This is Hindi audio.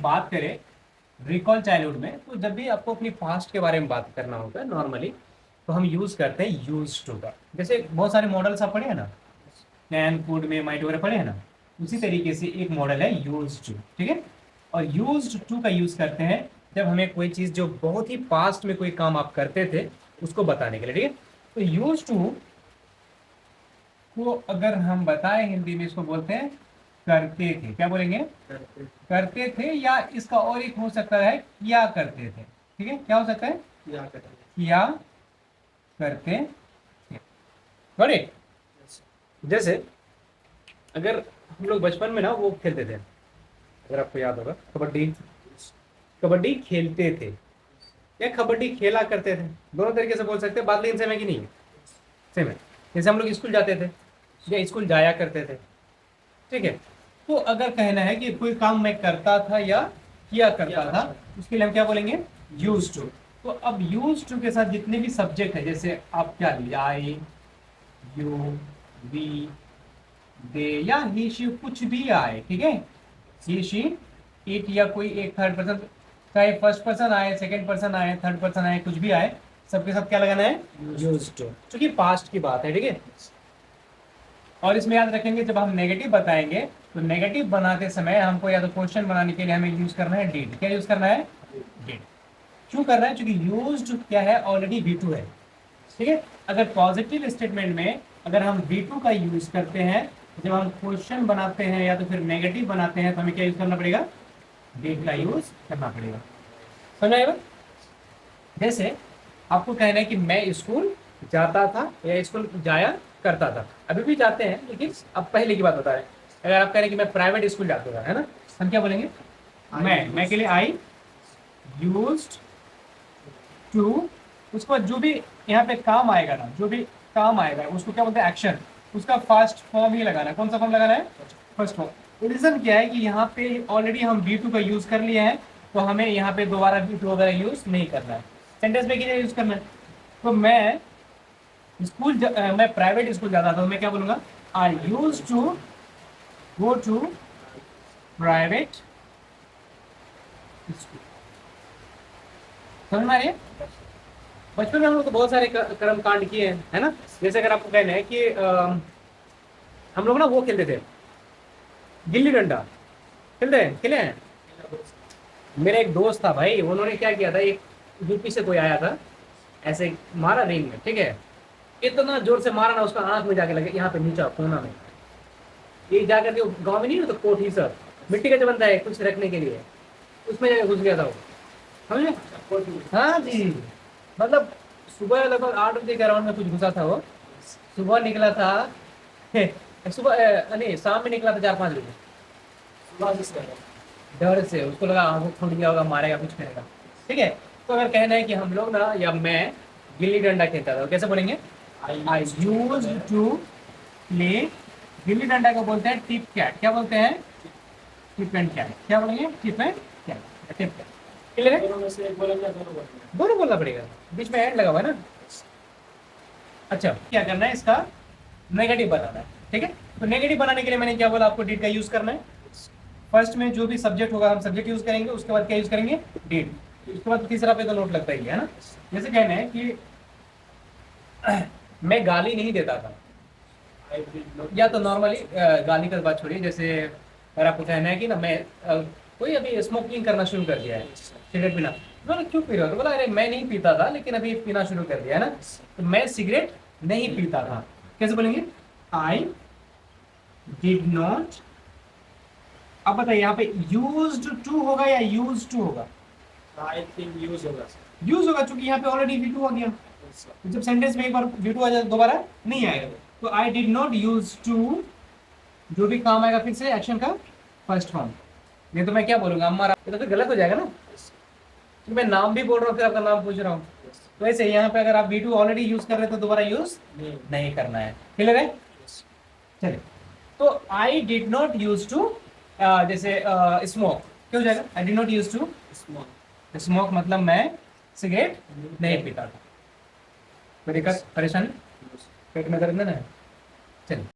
बात करें रिकॉल चाइल्डहुड में, तो जब भी आपको अपनी पास्ट के बारे में बात करना होता है नॉर्मली, तो हम यूज़ करते हैं यूज टू का। जैसे बहुत सारे मॉडल्स आप पढ़े हैं ना, कैन, कुड में, माइट वगैरह पढ़े हैं ना, उसी तरीके से एक मॉडल है यूज टू। ठीक है, और यूज टू का यूज़ करते हैं जब हमें कोई चीज़ जो बहुत ही पास्ट में कोई काम आप करते थे उसको बताने के लिए। ठीक है, तो यूज टू को अगर हम बताएं हिंदी में, इसको बोलते हैं करते थे। क्या बोलेंगे? करते थे। या इसका और एक हो सकता है किया करते थे। ठीक है, क्या हो सकता है? किया करते थे। Got it? जैसे अगर हम लोग बचपन में ना वो खेलते थे, अगर आपको याद होगा, कबड्डी। कबड्डी खेलते थे या कबड्डी खेला करते थे, दोनों तरीके से बोल सकते हैं। बात लेकिन सेम है कि नहीं है? सेम है। जैसे हम लोग स्कूल जाते थे या स्कूल जाया करते थे। ठीक है, तो अगर कहना है कि कोई काम मैं करता था या किया करता था, उसके लिए हम क्या बोलेंगे? Use to. तो अब यूज टू के साथ जितने भी सब्जेक्ट है, जैसे आप क्या लीजिए, आई, यू, वी, दे या ही, शी, कुछ भी आए। ठीक है, ही, शी, इट या कोई एक थर्ड पर्सन, चाहे फर्स्ट पर्सन आए, सेकंड पर्सन आए, थर्ड पर्सन आए, कुछ भी आए, सबके साथ क्या लगाना है? यूज टू, क्योंकि पास्ट की बात है। ठीक है, और इसमें याद रखेंगे जब हम नेगेटिव बताएंगे तो नेगेटिव बनाते समय हमको या तो क्वेश्चन बनाने के लिए हमें यूज करना है डिड। क्या यूज करना है? डिड। क्यों करना है? क्योंकि यूज्ड क्या है? ऑलरेडी V2 है। ठीक है, अगर पॉजिटिव स्टेटमेंट में अगर हम V2 का यूज करते हैं, जब हम क्वेश्चन बनाते हैं या तो फिर नेगेटिव बनाते हैं, तो हमें क्या यूज करना पड़ेगा? डिड का यूज करना पड़ेगा। समझ आएगा? जैसे आपको कहना है कि मैं स्कूल जाता था या स्कूल जाया करता था, अभी भी जाते हैं लेकिन अब पहले की बात बता रहे हैं। अगर आप कह रहे हैं कि मैं प्राइवेट स्कूल जाता था, है ना, हम क्या बोलेंगे? मैं के लिए आई यूज्ड टू। उसके बाद जो भी यहाँ पे काम आएगा ना, जो भी काम आएगा उसको क्या बोलते हैं? एक्शन। उसका फर्स्ट फॉर्म ही लगाना है। कौन सा फॉर्म लगाना है? First form. रीजन क्या है कि यहाँ पे ऑलरेडी हम V2 का यूज कर लिए हैं, तो हमें यहाँ पे दोबारा V2 वगैरह यूज नहीं करना है, सेंटेंस में किसी यूज करना है। तो मैं मैं प्राइवेट स्कूल जाता था, तो मैं क्या बोलूंगा? I use to go to private school. समझ में आ रही है? बचपन में हम लोग तो बहुत सारे कर्म कांड किए हैं, है ना। जैसे अगर आपको कहना है कि हम लोग ना वो खेलते थे, गिल्ली डंडा। खेले हैं। मेरा एक दोस्त था भाई, उन्होंने क्या किया था, एक यूपी से कोई आया था, ऐसे मारा रिंग में। ठीक है, इतना जोर से मारा ना, उसका आंख में जाके लगे, यहाँ पे नीचा कोना में। ये जाकर के गांव में नहीं होता कोठी सर, मिट्टी का जो बनता है कुछ रखने के लिए, उसमें जाके घुस गया था वो। समझे? हाँ जी, मतलब सुबह लगभग 8 बजे के अराउंड में कुछ घुसा था वो। सुबह निकला था सुबह नहीं, शाम में निकला था 4-5 बजे। डर से उसको लगा आंखों फूट गया होगा, मारेगा, कुछ करेगा। ठीक है, तो अगर कहना है कि हम लोग ना, या मैं गिल्ली डंडा खेलता था, कैसे बोलेंगे? आई use to play. Gilli danda को बोलते हैं टिप कैट। क्या बोलते हैं? Tip and cat. क्या बोलेंगे? Tip and cat, tip cat. Clear है? दोनों बोलना पड़ेगा, बीच में एंड लगा हुआ है ना। अच्छा, क्या करना है? इसका नेगेटिव बनाना है। ठीक है, तो नेगेटिव बनाने के लिए मैंने क्या बोला? आपको डिड का यूज करना है। फर्स्ट में जो भी सब्जेक्ट होगा हम सब्जेक्ट यूज करेंगे, उसके बाद क्या यूज करेंगे? डिड। उसके बाद तीसरा पे तो नोट लगता ही है ना। जैसे कहना है कि मैं गाली नहीं देता था, या तो नॉर्मली गाली का बात छोड़िए, जैसे अगर आपको कहना है कि ना मैं कोई अभी स्मोकिंग करना शुरू कर दिया है, सिगरेट पीना, बोला क्यों पी रहे हो? तो बोला अरे मैं नहीं पीता था लेकिन अभी पीना शुरू कर दिया है ना, तो मैं सिगरेट नहीं पीता था। कैसे बोलेंगे? आई डिड नॉट। अब बताइए यहाँ पे यूज्ड टू होगा या यूज टू होगा? आई थिंक यूज होगा। यूज होगा, चूंकि यहाँ पे ऑलरेडी V2 हो गया। तो जब सेंटेंस में एक बार V2 आ जाए दोबारा नहीं आएगा। तो I did not use to, जो भी काम आएगा फिर से एक्शन का फर्स्ट फॉर्म। नहीं तो मैं क्या बोलूंगा? अम्मा। ये तो फिर गलत हो जाएगा ना, तो मैं नाम भी बोल रहा हूँ फिर आपका नाम पूछ रहा हूँ। तो ऐसे यहाँ पे अगर आप V2 ऑलरेडी यूज कर रहे हो तो दोबारा यूज नहीं करना है। क्लियर है? चलिए, तो I did not use to, जैसे स्मोक, क्यों हो जाएगा? I did not use to smoke, मतलब मैं सिगरेट नहीं पीता था। कोई दिक्कत परेशानी? पेट में दर्द नहीं है? चलिए।